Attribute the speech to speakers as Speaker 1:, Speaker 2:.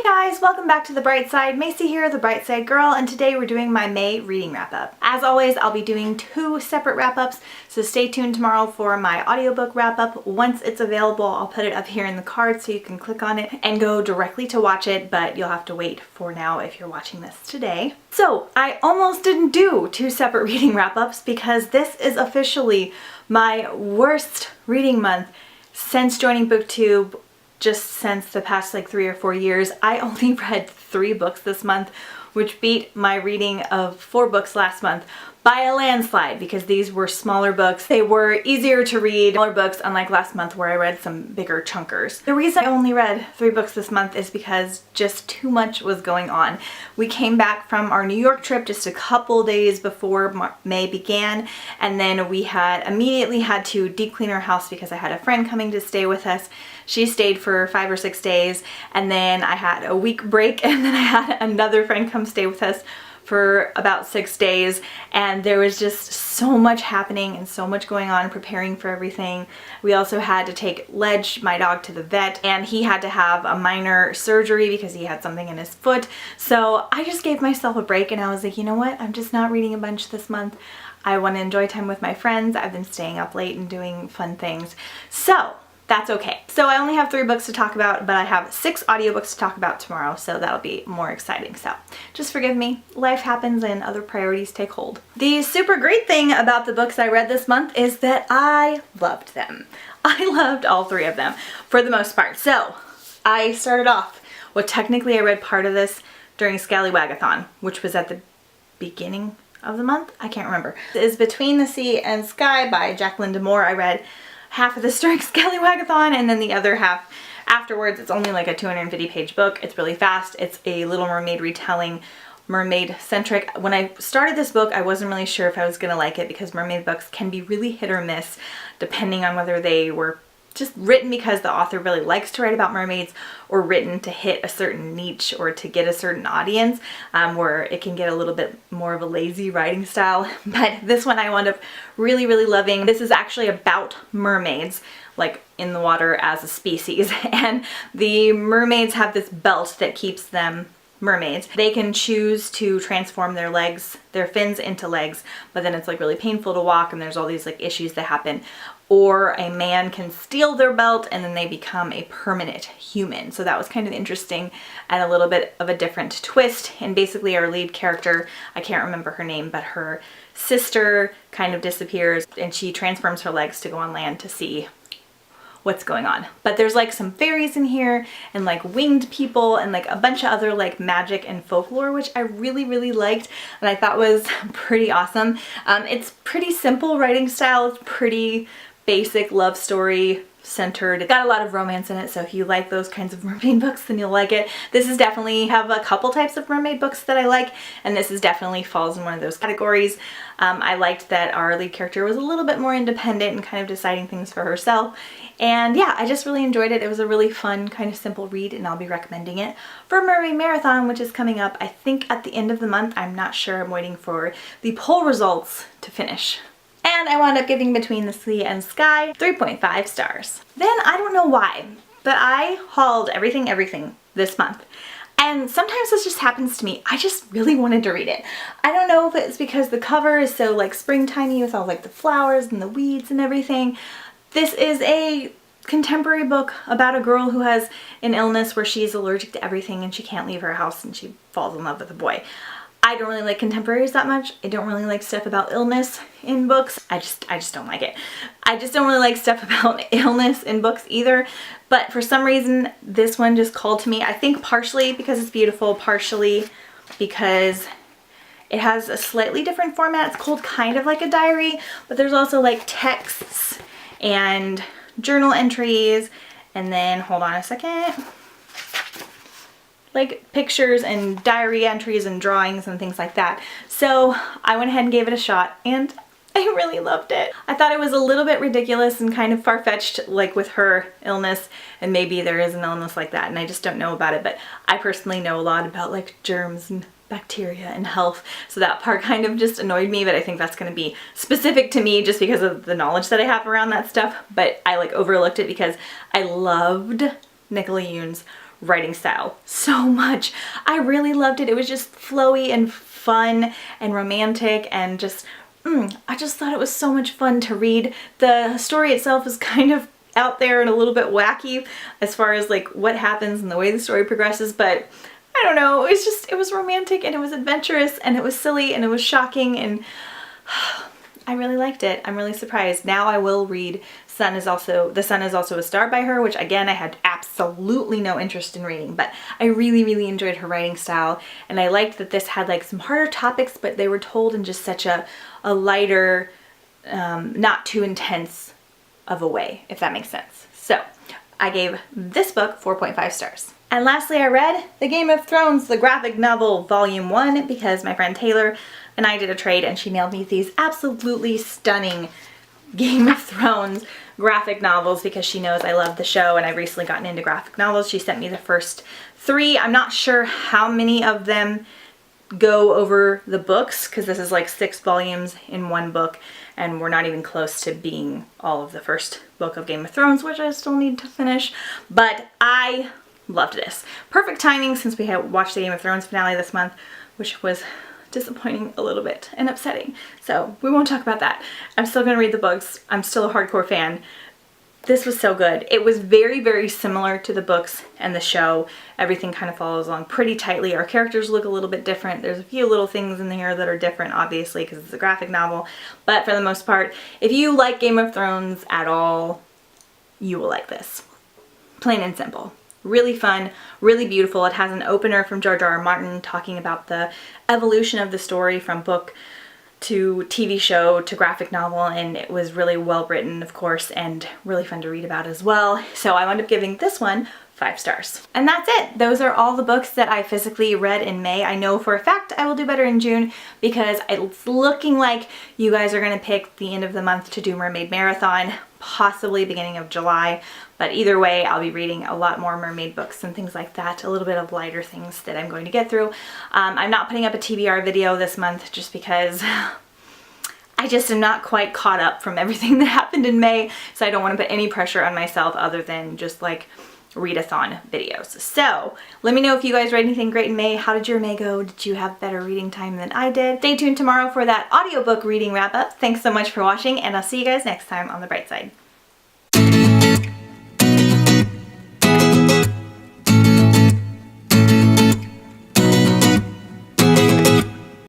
Speaker 1: Hey guys, welcome back to The Bright Side. Macy here, the Bright Side Girl, and today we're doing my May reading wrap up. As always, I'll be doing 2 separate wrap ups, so stay tuned tomorrow for my audiobook wrap up. Once it's available, I'll put it up here in the card so you can click on it and go directly to watch it, but you'll have to wait for now if you're watching this today. So I almost didn't do 2 separate reading wrap ups because this is officially my worst reading month since joining BookTube. Just since the past like 3 or 4 years. I only read 3 books this month, which beat my reading of 4 books last month by a landslide because these were smaller books. They were easier to read, smaller books, unlike last month where I read some bigger chunkers. The reason I only read 3 books this month is because just too much was going on. We came back from our New York trip just a couple days before May began, and then we immediately had to deep clean our house because I had a friend coming to stay with us. She stayed for 5 or 6 days, and then I had a week break, and then I had another friend come stay with us for about 6 days, and there was just so much happening and so much going on preparing for everything. We also had to take Ledge, my dog, to the vet, and he had to have a minor surgery because he had something in his foot. So I just gave myself a break and I was like, you know what, I'm just not reading a bunch this month. I want to enjoy time with my friends. I've been staying up late and doing fun things. So that's okay. So I only have 3 books to talk about, but I have 6 audiobooks to talk about tomorrow, so that'll be more exciting. So just forgive me. Life happens and other priorities take hold. The super great thing about the books I read this month is that I loved them. I loved all 3 of them for the most part. So I started off with, technically I read part of this during Scallywagathon, which was at the beginning of the month. I can't remember. It is Between the Sea and Sky by Jacqueline D'Amour. I read half of this during Scallywagathon and then the other half afterwards. It's only like a 250-page book. It's really fast. It's a Little Mermaid retelling, mermaid-centric. When I started this book, I wasn't really sure if I was going to like it because mermaid books can be really hit or miss depending on whether they were just written because the author really likes to write about mermaids or written to hit a certain niche or to get a certain audience, where it can get a little bit more of a lazy writing style. But this one I wound up really, really loving. This is actually about mermaids, like in the water as a species, and the mermaids have this belt that keeps them mermaids. They can choose to transform their legs, their fins into legs, but then it's like really painful to walk and there's all these like issues that happen. Or a man can steal their belt and then they become a permanent human. So that was kind of interesting and a little bit of a different twist. And basically our lead character, I can't remember her name, but her sister kind of disappears and she transforms her legs to go on land to see what's going on. But there's like some fairies in here and like winged people and like a bunch of other like magic and folklore, which I really, really liked and I thought was pretty awesome. It's pretty simple writing style. It's pretty basic love story centered. It's got a lot of romance in it, so if you like those kinds of mermaid books, then you'll like it. This is definitely have a couple types of mermaid books that I like, and this is definitely falls in one of those categories. I liked that our lead character was a little bit more independent and kind of deciding things for herself. And yeah, I just really enjoyed it. It was a really fun, kind of simple read, and I'll be recommending it for Mermaid Marathon, which is coming up, I think, at the end of the month. I'm not sure. I'm waiting for the poll results to finish. And I wound up giving Between the Sea and Sky 3.5 stars. Then, I don't know why, but I hauled everything this month. And sometimes this just happens to me. I just really wanted to read it. I don't know if it's because the cover is so like springtimey with all like the flowers and the weeds and everything. This is a contemporary book about a girl who has an illness where she's allergic to everything and she can't leave her house and she falls in love with a boy. I don't really like contemporaries that much. I don't really like stuff about illness in books. I just don't like it. I just don't really like stuff about illness in books either. But for some reason, this one just called to me. I think partially because it's beautiful, partially because it has a slightly different format. It's called kind of like a diary, but there's also like texts and journal entries. And then, hold on a second, like pictures and diary entries and drawings and things like that. So I went ahead and gave it a shot and I really loved it. I thought it was a little bit ridiculous and kind of far-fetched, like with her illness, and maybe there is an illness like that and I just don't know about it, but I personally know a lot about like germs and bacteria and health, so that part kind of just annoyed me, but I think that's going to be specific to me just because of the knowledge that I have around that stuff. But I like overlooked it because I loved Nicola Yoon's writing style so much. I really loved it. It was just flowy and fun and romantic and just, I just thought it was so much fun to read. The story itself is kind of out there and a little bit wacky as far as like what happens and the way the story progresses, but I don't know, it was romantic and it was adventurous and it was silly and it was shocking, and I really liked it. I'm really surprised. Now I will read The Sun is Also a Star by her, which again I had absolutely no interest in reading, but I really enjoyed her writing style, and I liked that this had like some harder topics, but they were told in just such a lighter, not too intense of a way, if that makes sense. So I gave this book 4.5 stars. And lastly, I read The Game of Thrones, the graphic novel, Volume 1, because my friend Taylor and I did a trade and she mailed me these absolutely stunning Game of Thrones graphic novels because she knows I love the show and I've recently gotten into graphic novels. She sent me the first 3. I'm not sure how many of them go over the books because this is like 6 volumes in one book, and we're not even close to being all of the first book of Game of Thrones, which I still need to finish, but I loved this. Perfect timing since we had watched the Game of Thrones finale this month, which was disappointing a little bit and upsetting. So we won't talk about that. I'm still gonna read the books. I'm still a hardcore fan. This was so good. It was very similar to the books and the show. Everything kind of follows along pretty tightly. Our characters look a little bit different. There's a few little things in here that are different, obviously, because it's a graphic novel. But for the most part, if you like Game of Thrones at all, you will like this. Plain and simple. Really fun, really beautiful. It has an opener from George R.R. Martin talking about the evolution of the story from book to TV show to graphic novel, and it was really well written, of course, and really fun to read about as well. So I wound up giving this one 5 stars. And that's it. Those are all the books that I physically read in May. I know for a fact I will do better in June because it's looking like you guys are going to pick the end of the month to do Mermaid Marathon, possibly beginning of July. But either way, I'll be reading a lot more mermaid books and things like that, a little bit of lighter things that I'm going to get through. I'm not putting up a TBR video this month just because I just am not quite caught up from everything that happened in May, so I don't want to put any pressure on myself other than just like readathon videos. So let me know if you guys read anything great in May. How did your May go? Did you have better reading time than I did? Stay tuned tomorrow for that audiobook reading wrap up. Thanks so much for watching, and I'll see you guys next time on The Bright Side.